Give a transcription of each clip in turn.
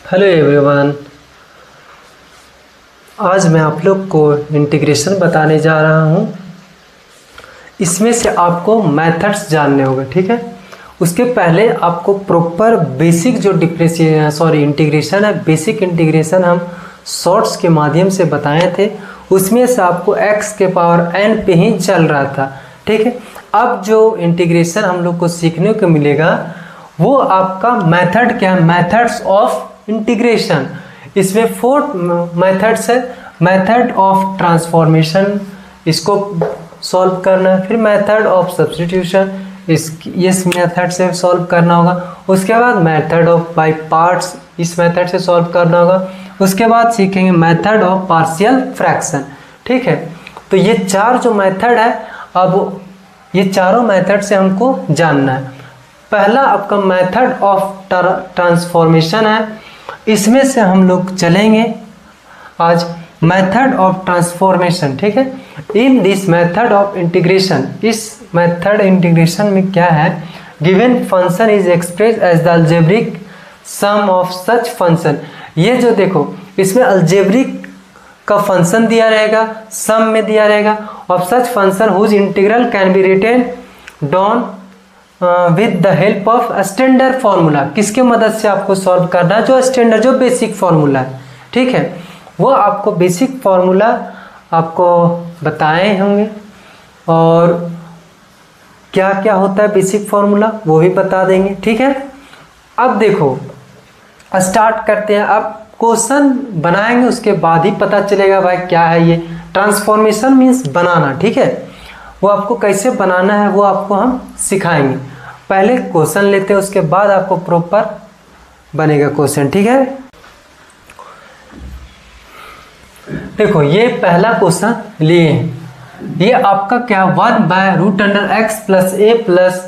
Hello everyone. आज मैं आप लोग को इंटीग्रेशन बताने जा रहा हूँ। इसमें से आपको मेथड्स जानने होंगे, ठीक है। उसके पहले आपको प्रॉपर बेसिक जो इंटीग्रेशन है, बेसिक इंटीग्रेशन हम शॉर्ट्स के माध्यम से बताए थे। उसमें से आपको x के पावर n पे ही चल रहा था, ठीक है। अब जो इंटीग्रेशन हम लोग को सीखने को मिलेगा वो आपका मेथड क्या है, मेथड्स ऑफ इंटीग्रेशन। इसमें 4 मेथड्स है। मेथड ऑफ ट्रांसफॉर्मेशन, इसको सॉल्व करना है। फिर मेथड ऑफ सब्स्टिट्यूशन, इस मेथड से सॉल्व करना होगा। उसके बाद मेथड ऑफ बाय पार्ट्स, इस मेथड से सॉल्व करना होगा। उसके बाद सीखेंगे मेथड ऑफ पार्शियल फ्रैक्शन, ठीक है। तो ये 4 जो मेथड है, अब ये चारों मेथड से हमको जानना है। पहला आपका मेथड ऑफ ट्रांसफॉर्मेशन है। इसमें से हम लोग चलेंगे आज मेथड ऑफ ट्रांसफॉर्मेशन, ठीक है। In this method of integration, इस मेथड इंटीग्रेशन में क्या है, given function is express as the algebraic sum of such function. ये जो देखो, इसमें अलजेब्रिक का फंक्शन दिया रहेगा, सम में दिया रहेगा, और such function whose integral can be written down with the help of standard formula. किसके मदद से आपको सॉल्व करना है, जो स्टैंडर्ड, जो बेसिक फार्मूला है, ठीक है। वो आपको बेसिक फार्मूला आपको बताए होंगे, और क्या क्या होता है बेसिक फार्मूला वो भी बता देंगे, ठीक है। अब देखो स्टार्ट करते हैं। अब क्वेश्चन बनाएंगे, उसके बाद ही पता चलेगा भाई क्या है ये ट्रांसफॉर्मेशन मीन्स बनाना, ठीक है। वो आपको कैसे बनाना है वो आपको हम सिखाएंगे। पहले क्वेश्चन लेते हैं, उसके बाद आपको प्रॉपर बनेगा क्वेश्चन, ठीक है। देखो ये पहला क्वेश्चन लिए, ये आपका क्या 1/√x plus a plus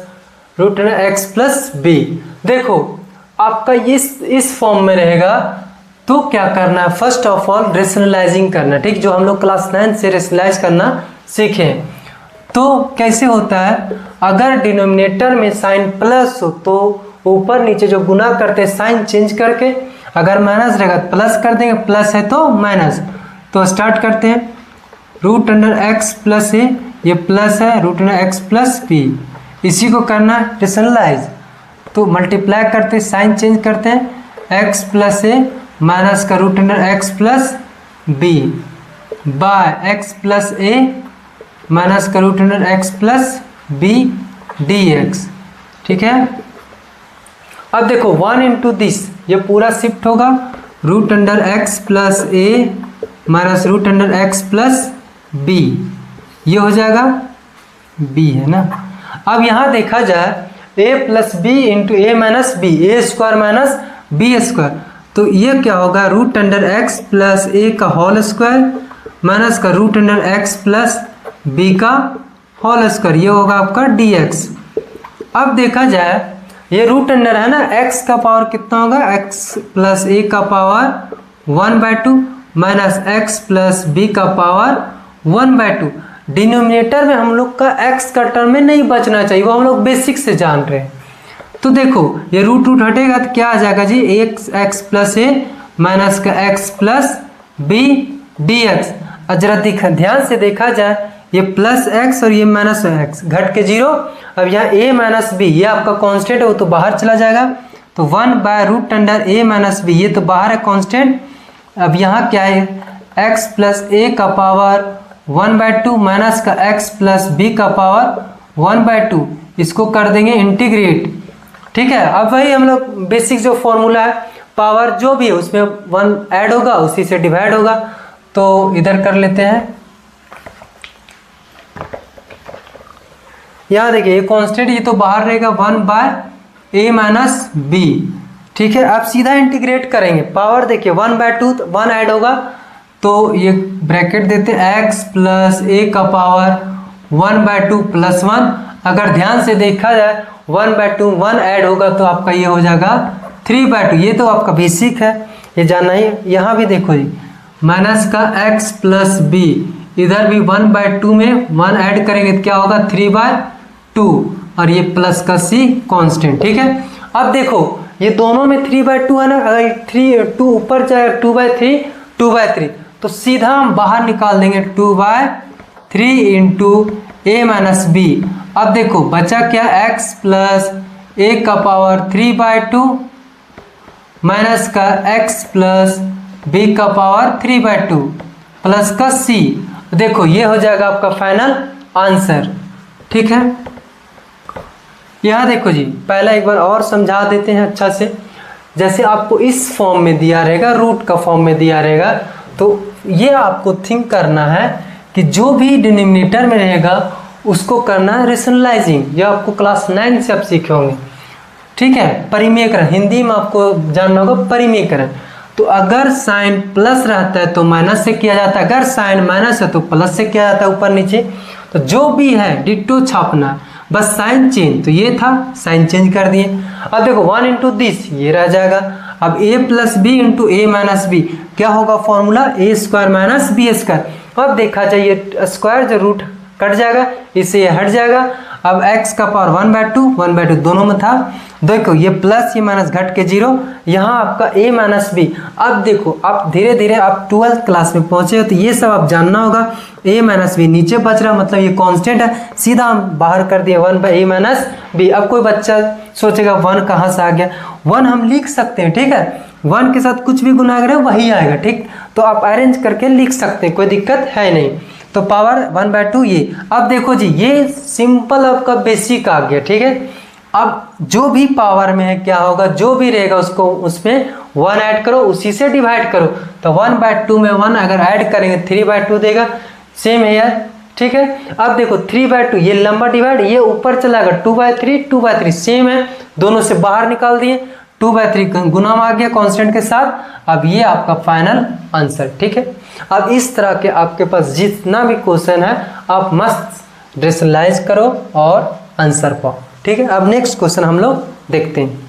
√x plus b। देखो आपका इस फॉर्म में रहेगा, तो क्या करना है, फर्स्ट ऑफ ऑल रेशनलाइजिंग करना, ठीक। जो हम लोग क्लास 9 से रेशनलाइज करना सीखे। तो कैसे होता है, अगर डिनोमिनेटर में साइन प्लस हो तो ऊपर नीचे जो गुना करते हैं साइन चेंज करके, अगर माइनस रहेगा तो प्लस कर देंगे, प्लस है तो माइनस। तो स्टार्ट करते हैं, √x प्लस ए, ये प्लस है, √x प्लस बी, इसी को करना है रेशनलाइज। तो मल्टीप्लाई करते साइन चेंज करते हैं, x प्लस ए माइनस का √x plus B by x plus A minus का √x प्लस बी dx, ठीक है। अब देखो 1 इंटू दिस, ये पूरा शिफ्ट होगा, √x plus A minus √x plus B, ये हो जाएगा b, है ना। अब यहाँ देखा जाए a plus b into a minus b, a square minus b square, तो ये क्या होगा, √x प्लस ए का होल स्क्वायर माइनस का √x प्लस बी का होल स्क्वायर, ये होगा आपका dx। अब देखा जाए ये रूट अंडर है ना, x का पावर कितना होगा, x प्लस ए का power 1/2 minus x plus b का पावर 1/2। डिनोमिनेटर में हम लोग का x का टर्म में नहीं बचना चाहिए, वो हम लोग बेसिक से जान रहे हैं। तो देखो ये रूट हटेगा तो क्या आ जाएगा जी, x प्लस ए माइनस का x प्लस बी dx। जरा ध्यान से देखा जाए, ये प्लस x और ये माइनस x घट के 0। अब यहाँ a माइनस बी, ये आपका कांस्टेंट है, वो तो बाहर चला जाएगा, तो 1/√a माइनस बी, ये तो बाहर है कांस्टेंट। अब यहाँ क्या है, x प्लस a का पावर 1/2 माइनस का x प्लस b का पावर 1/2, इसको कर देंगे इंटीग्रेट, ठीक है। अब वही हम लोग बेसिक जो फॉर्मूला है, पावर जो भी है उसमें 1 ऐड होगा, उसी से डिवाइड होगा। तो इधर कर लेते हैं, यहाँ देखिए ये कांस्टेंट, ये तो बाहर रहेगा 1/a माइनस बी, ठीक है। आप सीधा इंटीग्रेट करेंगे, पावर देखिए 1/2, 1 ऐड होगा, तो ये ब्रैकेट देते हैं, x प्लस ए का पावर 1/2 प्लस 1। अगर ध्यान से देखा जाए 1/2 1 ऐड होगा तो आपका ये हो जाएगा 3/2। ये तो आपका बेसिक है, ये जानना ही। यहाँ भी देखो जी, माइनस का x प्लस बी, इधर भी 1/2 में 1 ऐड करेंगे तो क्या होगा 3/2, और ये प्लस का c कांस्टेंट, ठीक है। अब देखो ये दोनों में 3/2 है ना, अगर 2 ऊपर जाए 2/3 2/3, तो सीधा हम बाहर निकाल देंगे 2/3 इंटू a माइनस बी। अब देखो बचा क्या, x प्लस a का पावर 3/2 माइनस का x प्लस b का पावर 3/2 प्लस का c। देखो ये हो जाएगा आपका फाइनल आंसर। ठीक है, यहाँ देखो जी, पहला एक बार और समझा देते हैं अच्छा से। जैसे आपको इस फॉर्म में दिया रहेगा, रूट का फॉर्म में दिया रहेगा, तो ये आपको थिंक करना है कि जो भी डिनोमिनेटर में रहेगा उसको करना है रेशनलाइजिंग। ये आपको क्लास 9 से आप सीखे होंगे। ठीक है, परिमेयकरण, हिंदी में आपको जानना होगा परिमेयकरण। तो अगर साइन प्लस रहता है तो माइनस से किया जाता है, अगर साइन माइनस है तो प्लस से किया जाता है, ऊपर नीचे। तो जो भी है डिट्टो छापना, बस साइन चेंज, तो ये था साइन चेंज कर दिए। अब देखो 1 इंटू दिस ये रह जाएगा। अब a plus b into a minus b क्या होगा formula, a square minus b square. अब देखा जाए ये स्क्वायर जो रूट कट जाएगा, इससे ये हट जाएगा। अब x का पावर 1/2 दोनों में था। देखो ये प्लस ये माइनस घट के 0, यहाँ आपका a माइनस बी। अब देखो आप धीरे धीरे आप 12th क्लास में पहुंचे हो तो ये सब आप जानना होगा। a माइनस बी नीचे बच रहा, मतलब ये कांस्टेंट है, सीधा हम बाहर कर दिए 1/a माइनस बी। अब कोई बच्चा सोचेगा 1 कहाँ से आ गया, 1 हम लिख सकते हैं। ठीक है, 1 के साथ कुछ भी गुना करें वही आएगा। ठीक, तो आप अरेंज करके लिख सकते हैं, कोई दिक्कत है नहीं। तो पावर 1/2 ये। अब देखो जी ये सिंपल आपका बेसिक आ गया। ठीक है, अब जो भी पावर में है क्या होगा, जो भी रहेगा उसको उसमें 1 ऐड करो, उसी से डिवाइड करो। तो 1/2 में 1 अगर ऐड करेंगे 3/2 देगा, सेम है यार। ठीक है, अब देखो 3/2 ये लंबा डिवाइड, ये ऊपर चला गया 2/3 सेम है, दोनों से बाहर निकाल दिए, 2/3 गुना आ गया कांस्टेंट के साथ। अब ये आपका फाइनल आंसर। ठीक है, अब इस तरह के आपके पास जितना भी क्वेश्चन है आप मस्त रेशनलाइज करो और आंसर पाओ। ठीक है, अब नेक्स्ट क्वेश्चन हम लोग देखते हैं।